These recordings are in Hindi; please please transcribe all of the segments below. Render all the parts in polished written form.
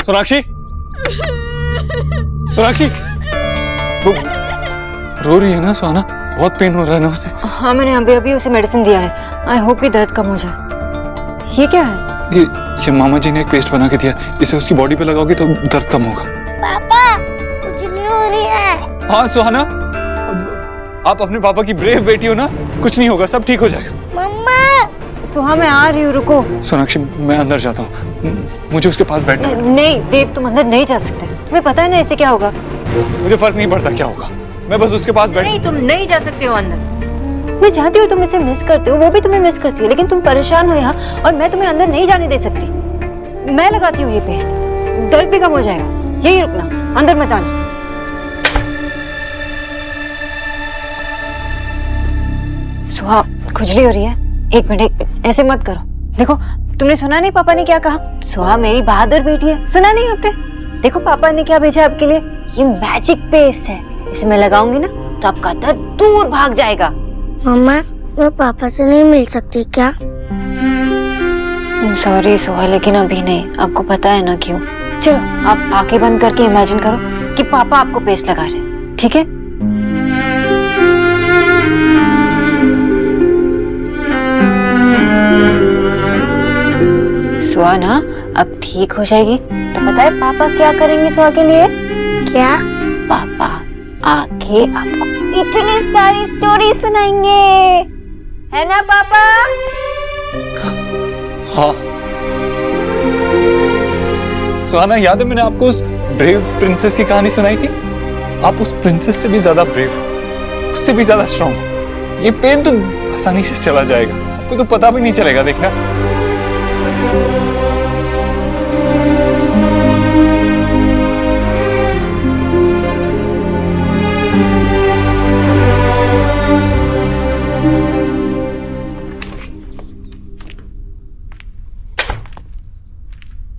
सोनाक्षी, सोनाक्षी, रो रही है ना सुहाना? बहुत पेन हो रहा है ना उसे? हाँ, मैंने अभी अभी उसे मेडिसिन दिया है। आई होप कि दर्द कम हो जाए। ये क्या है? ये मामा जी ने एक पेस्ट बना के दिया, इसे उसकी बॉडी पे लगाओगे तो दर्द कम होगा। पापा खुजली हो रही है। हाँ सुहाना, आप अपने पापा की ब्रेव बेटी हो ना, कुछ नहीं होगा, सब ठीक हो जाएगा। मम्मा सुहा, मैं आ रही हूँ, रुको। सोनाक्षी, मैं अंदर जाता हूँ, मुझे उसके पास बैठना है। नहीं देव, तुम अंदर नहीं जा सकते। तुम्हें पता है ना इससे क्या होगा। मुझे फर्क नहीं पड़ता क्या होगा, मैं बस उसके पास बैठ। नहीं, तुम नहीं जा सकते हो अंदर। मैं जानती हूँ तुम इसे मिस करते हो, वो भी तुम्हें मिस करती है, लेकिन तुम परेशान हो यहाँ और मैं तुम्हें अंदर नहीं जाने दे सकती। मैं लगाती हूँ ये पेस्ट, दर्द भी कम हो जाएगा। यही रुकना, अंदर मत आना। सुहा, खुजली हो रही है? एक मिनट, ऐसे मत करो। देखो, तुमने सुना नहीं पापा ने क्या कहा? सुहा मेरी बहादुर बेटी है, सुना नहीं आपने? देखो पापा ने क्या भेजा आपके लिए, ये मैजिक पेस्ट है। इसे मैं लगाऊंगी ना तो आपका दर्द दूर भाग जाएगा। मम्मा, मैं पापा से नहीं मिल सकती क्या? सॉरी सुहा, लेकिन अभी नहीं। आपको पता है ना क्यों। चलो, आप आंखें बंद करके इमेजिन करो कि पापा आपको पेस्ट लगा रहे, ठीक है? सुहा ना अब ठीक हो जाएगी। तो पता है पापा क्या करेंगे सुहा के लिए? क्या? पापा आके आपको इतनी सारी स्टोरी सुनाएंगे, है ना पापा? हाँ सुहाना, याद है मैंने आपको उस ब्रेव प्रिंसेस की कहानी सुनाई थी? आप उस प्रिंसेस से भी ज्यादा ब्रेव, उससे भी ज्यादा स्ट्रॉन्ग। ये पेन तो आसानी से चला जाएगा, आपको तो पता भी नहीं चलेगा, देखना।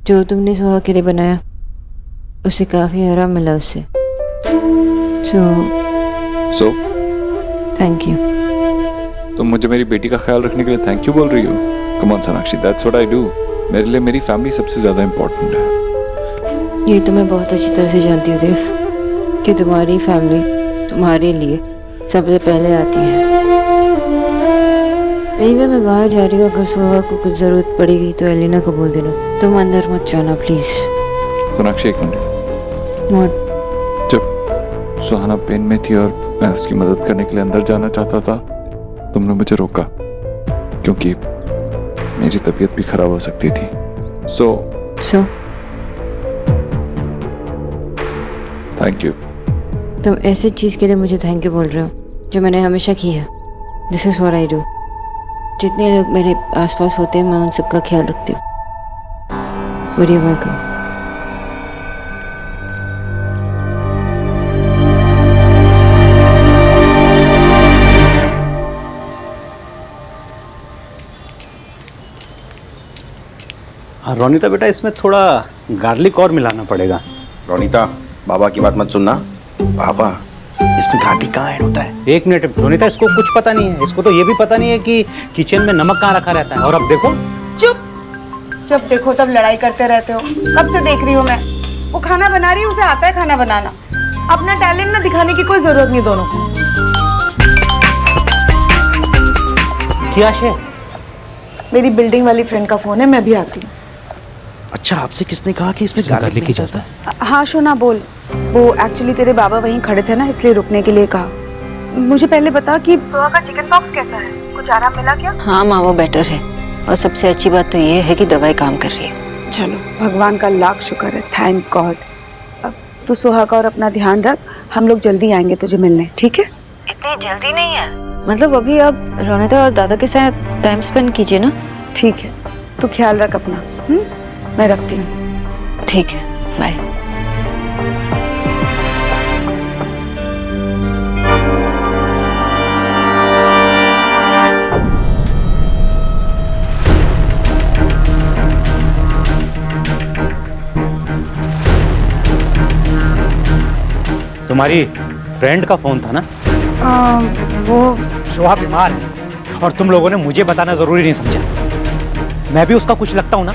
जो तुमने सुहा के लिए बनाया उसे काफी आराम मिला उससे। So thank you. तुम मुझे मेरी बेटी का ख्याल रखने के लिए थैंक यू बोल रही हो? Come on Sonakshi, that's what I do. मेरे लिए मेरी फैमिली सबसे ज्यादा इम्पोर्टेंट है। ये तो मैं बहुत अच्छी तरह से जानती हूँ देव कि तुम्हारी फैमिली तुम्हारे लिए सबसे पहले आती है। एनीवे, मैं बाहर जा रही हूँ, अगर सुहा को कुछ जरूरत पड़ेगी तो एलिना को बोल देना। तुम अंदर मत जाना प्लीज। सोनाक्षी, एक मिनट। जब सुहाना पेन में थी और मैं उसकी मदद करने के लिए अंदर जाना चाहता था, तुमने मुझे रोका क्योंकि मेरी तबीयत भी खराब हो सकती थी। So thank you. तुम ऐसी चीज के लिए मुझे थैंक यू बोल रहे हो जो मैंने हमेशा की है। This is what I do. जितने लोग मेरे आसपास होते हैं मैं उन सबका ख्याल रखती हूँ। Very welcome. रोनिता बेटा, इसमें थोड़ा गार्लिक और मिलाना पड़ेगा। रोनिता, बाबा की बात मत सुनना। पापा, इसमें गार्लिक कहाँ ऐड होता है? एक मिनट रोनिता, इसको कुछ पता नहीं है। इसको तो ये भी पता नहीं है कि किचन में नमक कहाँ रखा रहता है। और अब देखो। चुप, जब देखो तब लड़ाई करते रहते हो। कब से देख रही हूँ मैं। वो खाना बना रही है, उसे आता है खाना बनाना। अपना टैलेंट ना दिखाने की कोई जरूरत नहीं दोनों को। क्या है? मेरी बिल्डिंग वाली फ्रेंड का फोन है, मैं भी आती हूँ। अच्छा, आपसे किसने कहा कि इसमें गार्लिक ही चलता है? हाँ शोना, बोल। वो एक्चुअली तेरे बाबा वहीं खड़े थे ना, इसलिए रुकने के लिए कहा। मुझे पहले बता कि सुहा का चिकन पॉक्स कैसा है, कुछ आराम मिला क्या? हाँ माँ, वो बेटर है और सबसे अच्छी बात तो ये है कि दवाई काम कर रही है। चलो, भगवान का लाख शुक्र है, थैंक गॉड। अब तू सुहा का और अपना ध्यान रख, हम लोग जल्दी आएंगे तुझे मिलने, ठीक है? इतनी जल्दी नहीं है, मतलब अभी आप रोनिता और दादा के साथ टाइम स्पेंड कीजिए ना। ठीक है, तू ख्याल रख अपना। मैं रखती हूँ। ठीक है, बाय। तुम्हारी फ्रेंड का फोन था ना? वो सुहा बीमार है और तुम लोगों ने मुझे बताना जरूरी नहीं समझा। मैं भी उसका कुछ लगता हूँ ना।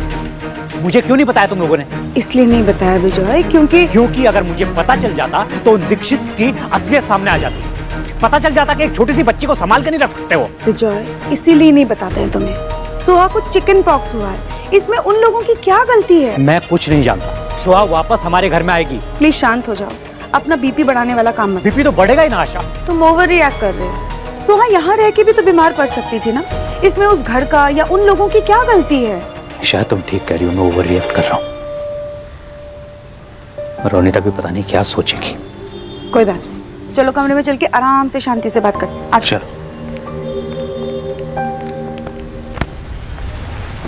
मुझे क्यों नहीं बताया तुम लोगों ने? इसलिए नहीं बताया विजय क्योंकि अगर मुझे पता चल जाता तो उन दीक्षित की असलियत सामने आ जाती। पता चल जाता कि एक छोटी सी बच्ची को संभाल कर नहीं रख सकते हो। विजय इसीलिए नहीं बताते हैं तुम्हें। सुहा को चिकन पॉक्स हुआ है, इसमें उन लोगों की क्या गलती है? मैं कुछ नहीं जानता। सुहा वापस हमारे घर में आएगी। प्लीज शांत हो जाओ, अपना बीपी बढ़ाने वाला काम मत। बीपी तो बढ़ेगा ही ना आशा। तुम ओवर रिएक्ट कर रहे हो। सुहा यहाँ रह के भी तो बीमार पड़ सकती थी ना, इसमें उस घर का या उन लोगों की क्या गलती है? शायद तुम ठीक कह रही हो, मैं ओवर रिएक्ट कर रहा हूँ। रोनिता भी पता नहीं क्या सोचेगी। कोई बात नहीं, चलो कमरे में चल के आराम से शांति से बात करते हैं। अच्छा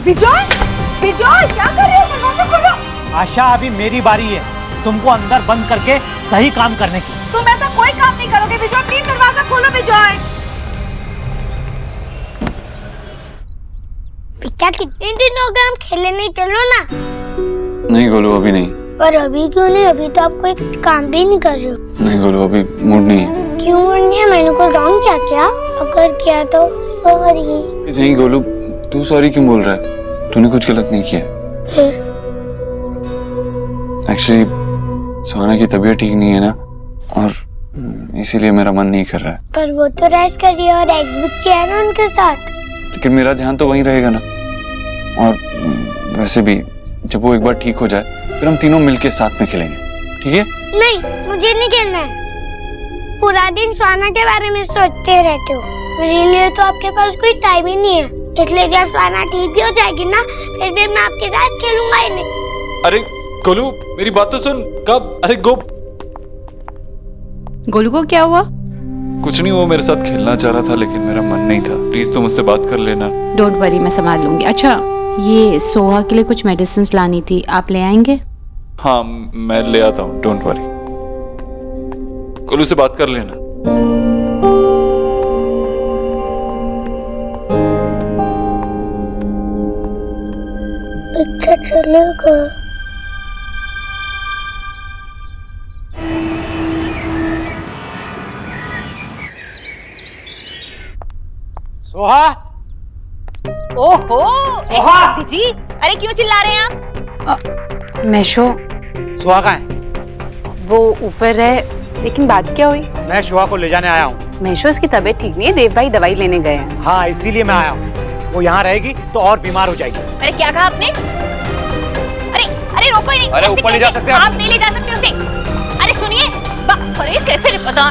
विजय, विजय क्या कर रहे हो? दरवाजा खोलो। आशा अभी मेरी बारी है तुमको अंदर बंद करके सही काम करने की। तुम ऐसा कोई काम नहीं करोगे विजय, प्लीज दरवाजा खोलो विजय। बेटा कितने दिन हो गए हम खेले नहीं, चलो ना। नहीं गोलू, अभी नहीं। पर अभी क्यों नहीं? अभी तो आप कोई काम भी नहीं कर रहे हो। नहीं गोलू, अभी मूड नहीं है। क्यों मूड नहीं है? मैंने कोई रॉन्ग क्या? अगर किया तो सॉरी। नहीं गोलू, तू सॉरी क्यों बोल रहा है? तूने कुछ गलत नहीं किया। फिर एक्चुअली सुहाना की तबीयत ठीक नहीं है ना, और इसीलिए मेरा मन नहीं कर रहा है। पर वो तो रेस्ट कर रही है और एग्स बच्चे हैं ना उनके साथ। लेकिन मेरा ध्यान तो वहीं रहेगा ना। और वैसे भी जब वो एक बार ठीक हो जाए फिर हम तीनों मिलके साथ में खेलेंगे, ठीक है? नहीं, मुझे नहीं खेलना है। पूरा दिन सुहाना के बारे में सोचते रहते हो। मेरे लिए तो आपके पास कोई टाइम ही नहीं है, इसलिए जब सुहाना ठीक भी हो जाएगी ना, फिर भी मैं आपके साथ खेलूंगा ही नहीं। अरे गोलू, मेरी बात तो सुन। कब? अरे गोलू को क्या हुआ? कुछ नहीं, वो मेरे साथ खेलना चाह रहा था लेकिन मेरा मन नहीं था। प्लीज तुम मुझसे बात कर लेना। डोंट वरी, मैं संभाल लूंगी। अच्छा, ये सोहा के लिए कुछ मेडिसिन लानी थी, आप ले आएंगे? हाँ, मैं ले आता हूँ, डोंट वरी। गोलू से बात कर लेना। अच्छा चलेगा। सोहा, ओहो सोहा! जी, अरे क्यों चिल्ला रहे हैं आप? मैशो सोहा कहाँ है? वो ऊपर है, लेकिन बात क्या हुई? मैं सोहा को ले जाने आया हूँ। मैशो की तबीयत ठीक नहीं है, देव भाई दवाई लेने गए हैं। हाँ, इसीलिए मैं आया हूँ। वो यहाँ रहेगी तो और बीमार हो जाएगी। अरे क्या कहा आपने? अरे अरे रोको ही नहीं। अरे ऊपर ले जा सकते हैं आप नहीं ले जा सकते उसे। अरे सुनिए, अरे कैसे रे पता।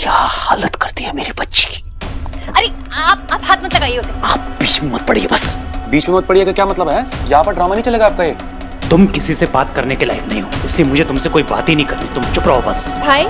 क्या हालत कर दी है मेरी बच्ची की। अरे आप हाथ मत लगाइए उसे। आप बीच में मत पड़िए बस। बीच में मत पड़िए का क्या मतलब है? यहाँ पर ड्रामा नहीं चलेगा आपका ये। तुम किसी से बात करने के लायक नहीं हो, इसलिए मुझे तुमसे कोई बात ही नहीं करनी। तुम चुप रहो बस। भाई,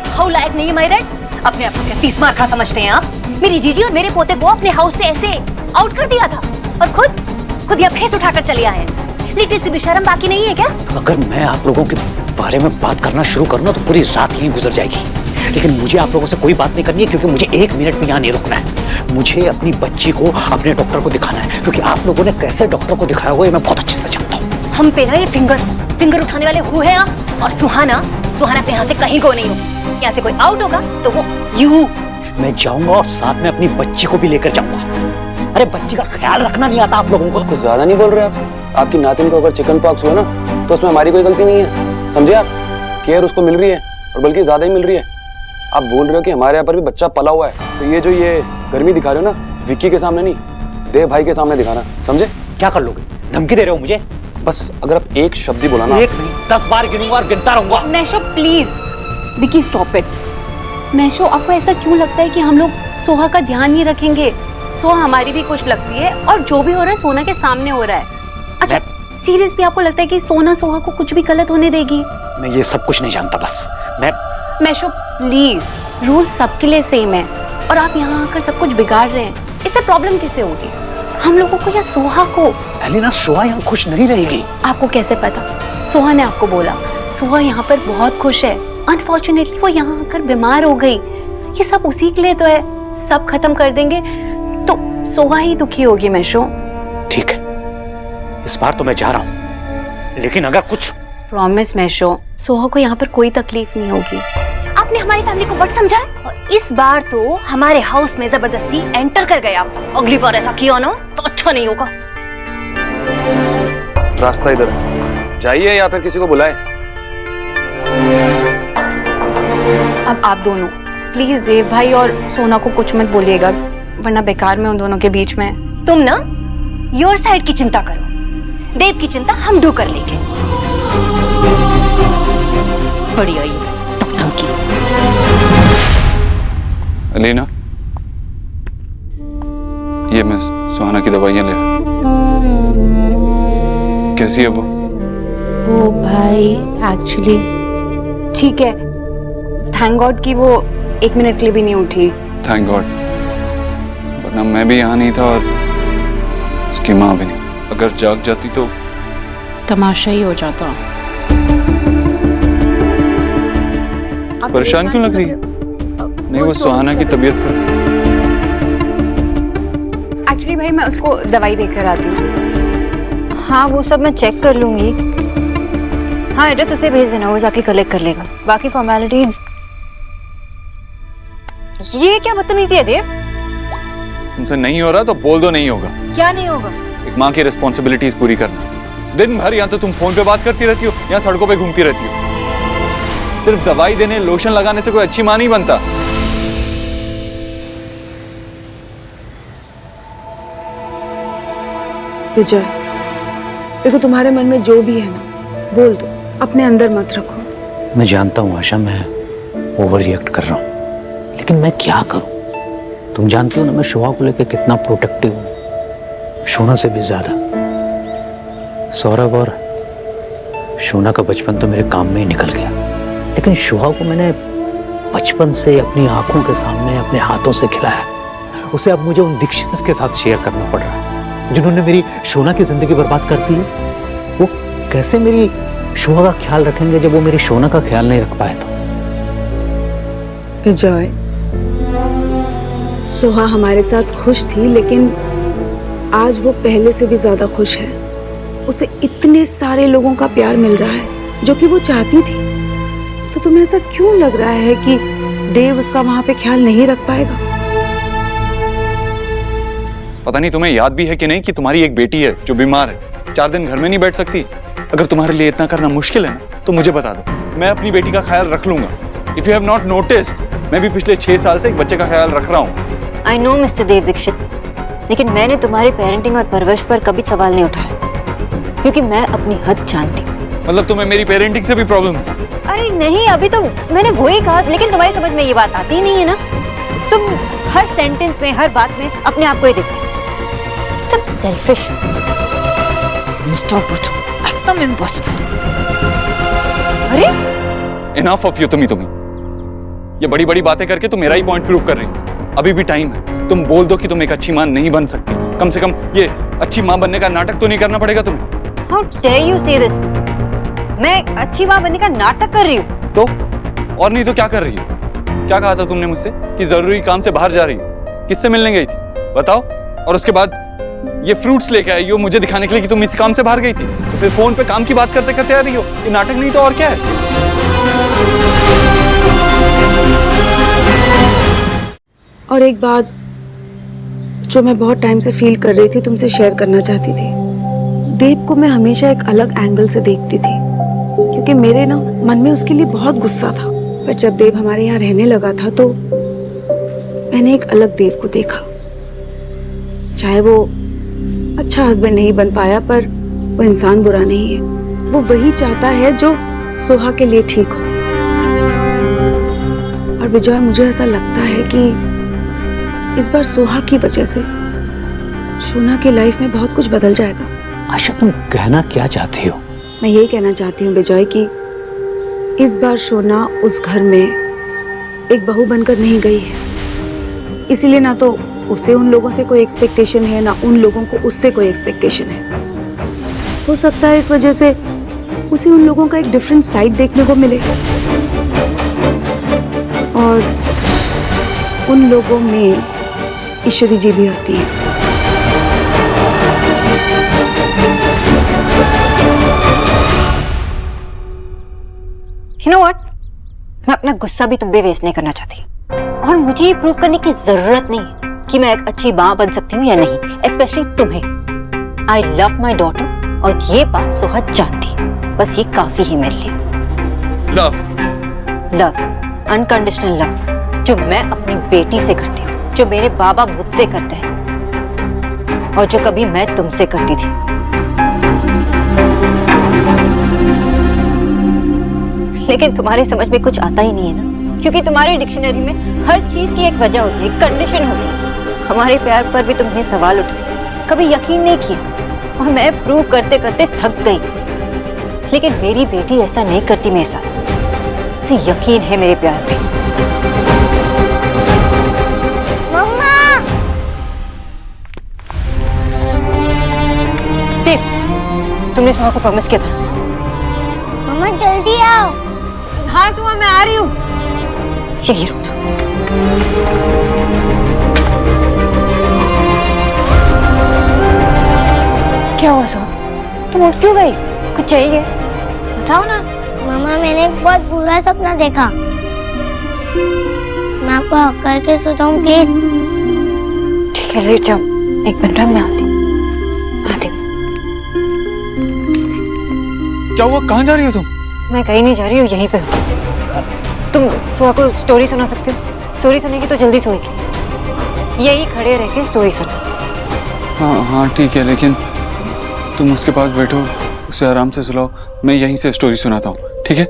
हाउ लायक नहीं है माय राइट? अपने आप को क्या 30 मार खा समझते हैं आप? मेरी जीजी और मेरे पोते को अपने हाउस से ऐसे आउट कर दिया था और खुद यहाँ फेस उठाकर चले आए हैं। लिटिल सी भी शर्म बाकी नहीं है क्या? अगर मैं आप लोगों के बारे में बात करना शुरू करूँ तो पूरी रात यहीं गुजर जाएगी। लेकिन मुझे आप लोगों से कोई बात नहीं करनी है, क्योंकि मुझे 1 मिनट भी यहाँ नहीं रुकना है। मुझे अपनी बच्ची को अपने डॉक्टर को दिखाना है, क्योंकि आप लोगों ने कैसे डॉक्टर को दिखाया हुआ ये मैं बहुत अच्छे से जानता हूँ। हम पे ना ये फिंगर उठाने वाले हु है आप? और सुहाना अपने यहाँ से कहीं को नहीं हो। यहाँ से कोई आउट होगा तो वो यू। मैं जाऊंगा और साथ में अपनी बच्ची को भी लेकर जाऊंगा। अरे बच्ची का ख्याल रखना नहीं आता आप लोगों को? कुछ ज्यादा नहीं बोल रहे आप? आपकी नातिन को अगर चिकन पॉक्स हुआ ना तो उसमें हमारी कोई गलती नहीं है, समझे आप? केयर उसको मिल रही है और बल्कि ज्यादा ही मिल रही है। आप बोल रहे हो कि हमारे यहाँ पर भी बच्चा पला हुआ है, तो ये जो ये गर्मी दिखा रहे हो ना, विक्की के सामने नहीं, देव भाई के सामने दिखाना, समझे? क्या कर लोगे? धमकी दे रहे हो मुझे? बस अगर आप एक शब्द ही बोला ना। एक नहीं 10 बार गिनूंगा और गिनता रहूंगा। मैशो प्लीज। Vicky stop it. मैशो, आपको ऐसा क्यों लगता है कि हम लोग सोहा का ध्यान नहीं रखेंगे? सोहा हमारी भी कुछ लगती है और जो भी हो रहा है सोना के सामने हो रहा है। अच्छा सीरियसली आपको लगता है कि सोना सोहा को कुछ भी गलत होने देगी? मैं ये सब कुछ नहीं जानता, बस मैशो प्लीज, रूल सबके लिए सेम है और आप यहाँ आकर सब कुछ बिगाड़ रहे हैं। इससे प्रॉब्लम कैसे होगी? हम लोगों को या सोहा को? एलिना, सोहा यहाँ खुश नहीं रहेगी। आपको कैसे पता? सोहा ने आपको बोला। सोहा यहाँ पर बहुत खुश है। अनफॉर्चुनेटली वो यहाँ आकर बीमार हो गई। ये सब उसी के लिए तो है। सब खत्म कर देंगे तो सोहा ही दुखी होगी। मैशो ठीक है, इस बार तो मैं जा रहा हूँ, लेकिन अगर कुछ प्रॉमिस मैशो, सोहा को यहाँ पर कोई तकलीफ नहीं होगी। आपने हमारी फैमिली को वट समझा और इस बार तो हमारे हाउस में जबरदस्ती एंटर कर गए आप। अगली बार ऐसा किया ना तो अच्छा नहीं होगा। रास्ता इधर है, जाइए या फिर किसी को बुलाए। अब आप दोनों प्लीज देव भाई और सोना को कुछ मत बोलिएगा, वरना बेकार में उन दोनों के बीच में। तुम ना योर साइड की चिंता करो, देव की चिंता हम दो कर लेंगे। बढ़िया ये टकटकी। एलिना, ये मैं सुहाना की दवाइयां ले। कैसी है वो? भाई एक्चुअली ठीक है, थैंक गॉड कि वो 1 मिनट के लिए भी नहीं उठी। थैंक गॉड, वरना मैं भी यहाँ नहीं था और उसकी माँ भी नहीं। अगर जाग जाती तो तमाशा ही हो जाता। परेशान क्यों लग रही है? नहीं, वो सुहाना की तबीयत खराब। एक्चुअली भाई मैं उसको दवाई देकर आती हूँ। हाँ वो सब मैं चेक कर लूंगी। हाँ एड्रेस उसे भेज देना, वो जाके कलेक्ट कर लेगा। बाकी फॉर्मेलिटीज। ये क्या बदतमीजी है देव? तुमसे नहीं हो रहा तो बोल दो नहीं होगा। क्या नहीं होगा? एक माँ की रिस्पॉन्सिबिलिटीज पूरी करना। दिन भर या तो तुम फोन पे बात करती रहती हो या सड़कों पे घूमती रहती हो। सिर्फ दवाई देने, लोशन लगाने से कोई अच्छी माँ नहीं बनता। विजय, देखो तुम्हारे मन में जो भी है ना बोल दो, अपने अंदर मत रखो। मैं जानता हूँ आशा, मैं ओवर रिएक्ट कर रहा हूँ, लेकिन मैं क्या करूँ? तुम जानती हो ना मैं शोहा को लेकर कितना प्रोटेक्टिव हूँ, शोना से भी ज्यादा। सौरभ और शोना का बचपन तो मेरे काम में ही निकल गया, लेकिन शोहा को मैंने बचपन से अपनी आंखों के सामने अपने हाथों से खिलाया। उसे अब मुझे उन दीक्षित के साथ शेयर करना पड़ रहा है जिन्होंने मेरी शोना की जिंदगी बर्बाद कर दी है। वो कैसे मेरी शोहा का ख्याल रखेंगे जब वो मेरी शोना का ख्याल नहीं रख पाए तो? विजय, सोहा हमारे साथ खुश थी, लेकिन आज वो पहले से भी ज्यादा खुश है। उसे इतने सारे लोगों का प्यार मिल रहा है जो कि वो चाहती थी। तो तुम्हें ऐसा क्यों लग रहा है कि देव उसका वहां पे ख्याल नहीं रख पाएगा? पता नहीं तुम्हें याद भी है कि नहीं कि तुम्हारी एक बेटी है जो बीमार है, 4 दिन घर में नहीं बैठ सकती। अगर तुम्हारे लिए इतना करना मुश्किल है ना तो मुझे बता दो, मैं अपनी बेटी का ख्याल रख लूंगा। If you have not noticed, मैं भी पिछले 6 साल से एक बच्चे का ख्याल रख रहा हूँ। आई नो मिस्टर देव दीक्षित, लेकिन मैंने तुम्हारी पेरेंटिंग और परवरिश पर कभी सवाल नहीं उठाया, क्योंकि मैं अपनी हद जानती हूँ। मतलब तुम्हें मेरी पेरेंटिंग से भी प्रॉब्लम है? अरे नहीं, अभी तो मैंने वही कहा, लेकिन तुम्हारी समझ में ये बात आती ही नहीं है ना। तुम हर सेंटेंस में, हर बात में अपने आप को ही देखते हो। एकदम सेल्फिश, मिस्टर बुध, एकदम इम्पॉसिबल। अरे इनफ ऑफ यू तुम्ही। ये बड़ी बड़ी बातें करके तुम मेरा ही पॉइंट प्रूव कर रही हो। अभी भी टाइम है, तुम बोल दो कि तुम एक अच्छी माँ नहीं बन सकती। कम से कम ये अच्छी माँ बनने का नाटक तो नहीं करना पड़ेगा तुम्हें। हाउ डेयर यू से दिस? मैं अच्छी माँ बनने का नाटक कर रही हूँ? तो और नहीं तो क्या कर रही हो? क्या कहा था तुमने मुझसे कि जरूरी काम से बाहर जा रही हो? किससे मिलने गई थी बताओ? और उसके बाद ये फ्रूट्स लेके आई हो मुझे दिखाने के लिए कि तुम इस काम से बाहर गई थी। तो फिर फोन पे काम की बात करते करते आ रही हो। ये नाटक नहीं तो और क्या है? और एक बात जो मैं बहुत टाइम से फील कर रही थी, तुमसे शेयर करना चाहती थी। देव को मैं हमेशा एक अलग एंगल से देखती थी, क्योंकि मेरे ना मन में उसके लिए बहुत गुस्सा था। पर जब देव हमारे यहाँ रहने लगा था तो मैंने एक अलग देव को देखा। चाहे वो अच्छा हस्बैंड नहीं बन पाया, पर वो इंसान बुरा नहीं है। वो वही चाहता है जो सोहा के लिए ठीक हो। विजय, मुझे ऐसा लगता है कि इस बार सोहा की वजह से शोना के लाइफ में बहुत कुछ बदल जाएगा। आशा, तुम कहना क्या चाहती हो? मैं यही कहना चाहती हूँ विजय कि इस बार शोना उस घर में एक बहू बनकर नहीं गई है, इसीलिए ना तो उसे उन लोगों से कोई एक्सपेक्टेशन है, ना उन लोगों को उससे कोई एक्सपेक्टेशन है। हो सकता है इस वजह से उसे उन लोगों का एक डिफरेंट साइड देखने को मिले, और उन लोगों में ईश्वरी जी भी आती है। You know what? मैं अपना गुस्सा भी तुम पे वेस्ट नहीं करना चाहती, और मुझे ये प्रूव करने की जरूरत नहीं है कि मैं एक अच्छी माँ बन सकती हूँ या नहीं, स्पेशली तुम्हें। आई लव माई डॉटर, और ये बात सोहा जानती है, बस ये काफी है मेरे लिए। लव, लव, अनकंडीशनल लव, जो मैं अपनी बेटी से करती हूँ, जो मेरे बाबा मुझसे करते हैं, और जो कभी मैं तुमसे करती थी। लेकिन तुम्हारे समझ में कुछ आता ही नहीं है ना, क्योंकि तुम्हारी डिक्शनरी में हर चीज की एक वजह होती है, कंडीशन होती है। हमारे प्यार पर भी तुमने सवाल उठाए, कभी यकीन नहीं किया, और मैं प्रूव करते करते थक गई। लेकिन मेरी बेटी ऐसा नहीं करती मेरे साथ, उसे यकीन है मेरे प्यार पे। मम्मा! देव, तुमने सोहा को प्रॉमिस किया था। मम्मा जल्दी आओ। हाँ सोहा, मैं आ रही हूँ। यही रुकना। क्या हुआ सोहा? तुम उठ क्यों गई? कुछ चाहिए? बताओ ना। मम्मा, मैंने एक बहुत बुरा सपना देखा। मैं आपको हक करके सोता हूँ, प्लीज। ठीक है, लेट जाओ, एक मिनट में आती हूँ। क्या हुआ? कहाँ जा रही हो तुम? मैं कहीं नहीं जा रही हूँ, यहीं पे हूँ। तुम सोहा को स्टोरी सुना सकते हो? स्टोरी सुनेगी तो जल्दी सोएगी। यही खड़े रह के स्टोरी सुनो। हाँ हाँ ठीक है, लेकिन तुम उसके पास बैठो, उसे आराम से सुलाओ, मैं यहीं से स्टोरी सुनाता हूँ, ठीक है?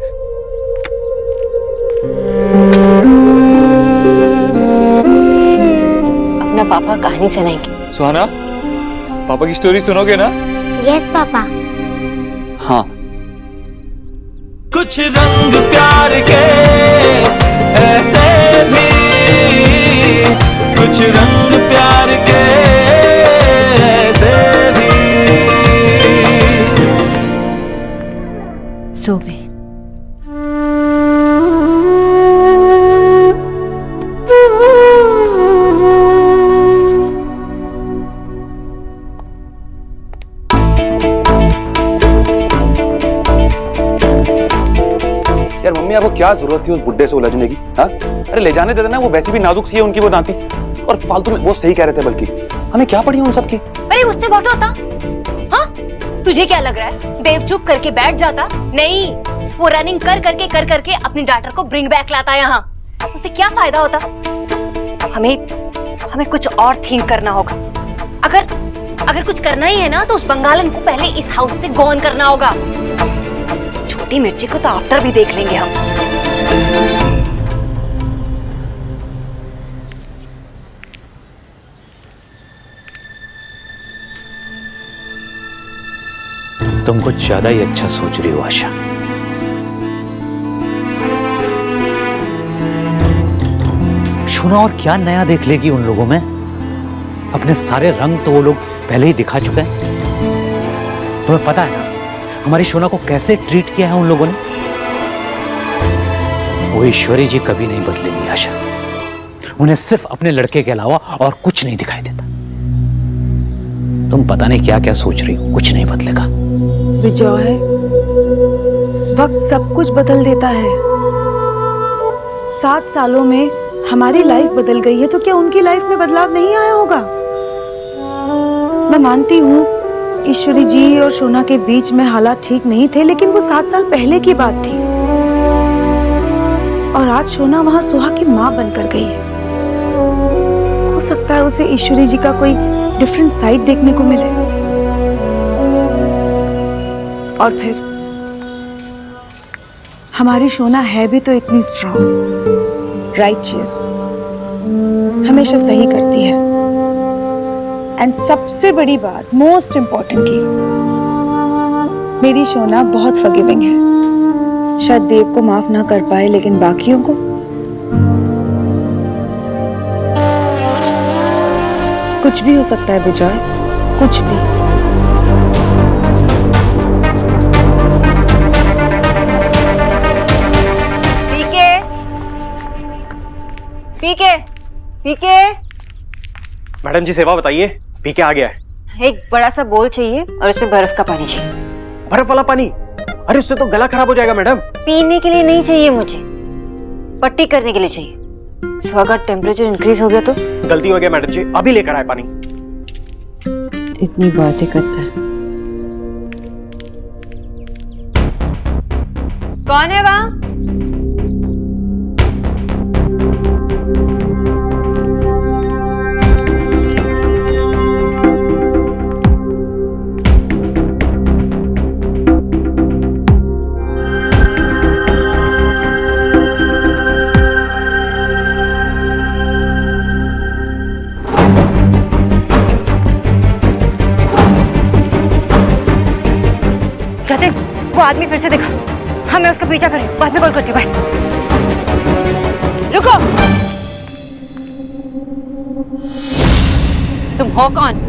अपना पापा कहानी सुनाएंगे। सुहाना, पापा की स्टोरी सुनोगे ना? Yes papa. हाँ। कुछ रंग प्यार के ऐसे भी, कुछ रंग प्यार के ऐसे भी। सो गए। यार मम्मी, आपको क्या जरूरत थी उस बुड्ढे से उलझने की? हाँ, अरे ले जाने देते ना, वो वैसी भी नाजुक सी है उनकी वो नाती, और फालतू में वो सही कह रहे थे, बल्कि हमें क्या पड़ी उन सबकी। अरे उससे बहुत होता। हाँ, तुझे क्या लग रहा है देव चुप करके बैठ जाता? नहीं, वो रनिंग कर करके अपनी डॉटर को ब्रिंग बैक लाता यहाँ। उससे क्या फायदा होता? हमें कुछ और थिंक करना होगा। अगर कुछ करना ही है ना, तो उस बंगालन को पहले इस हाउस से गॉन करना होगा। छोटी मिर्ची को तो आफ्टर भी देख लेंगे हम। तुम कुछ ज्यादा ही अच्छा सोच रही हो आशा। शोना और क्या नया देख लेगी उन लोगों में? अपने सारे रंग तो वो लोग पहले ही दिखा चुके हैं। तुम्हें पता है ना हमारी शोना को कैसे ट्रीट किया है उन लोगों ने? वो ईश्वरी जी कभी नहीं बदलेंगी आशा। उन्हें सिर्फ अपने लड़के के अलावा और कुछ नहीं दिखाई देता। तुम पता नहीं क्या क्या सोच रही हो, कुछ नहीं बदलेगा। विजय, वक्त सब कुछ बदल देता है। 7 सालों में हमारी लाइफ बदल गई है, तो क्या उनकी लाइफ में बदलाव नहीं आया होगा? मैं मानती हूँ ईश्वरी जी और शोना के बीच में हालात ठीक नहीं थे, लेकिन वो 7 साल पहले की बात थी, और आज शोना वहां सोहा की माँ बनकर गई है। हो सकता है उसे ईश्वरी जी का कोई डिफरेंट साइड देखने को मिले, और फिर हमारी शोना है भी तो इतनी स्ट्रांग, राइचियस, हमेशा सही करती है। एंड सबसे बड़ी बात, मोस्ट इम्पोर्टेंटली, मेरी शोना बहुत फॉरगिविंग है। शायद देव को माफ ना कर पाए, लेकिन बाकियों को कुछ भी हो सकता है विजय, कुछ भी। पीके, पीके। मैडम जी सेवा बताइए। पीके आ गया है। एक बड़ा सा बोल चाहिए और उसमें बर्फ का पानी चाहिए। बर्फ वाला पानी? अरे उससे तो गला खराब हो जाएगा मैडम। पीने के लिए नहीं चाहिए मुझे, पट्टी करने के लिए चाहिए। सुहा का टेम्परेचर इंक्रीज हो गया तो? गलती हो गया मैडम जी, अभी लेकर आए पानी। इतनी बातें करता है। कौन है वहां? जाते वो आदमी फिर से देखा, हमें उसका पीछा करें, बाद में कॉल करती हूँ। बाय। रुको, तुम हो कौन?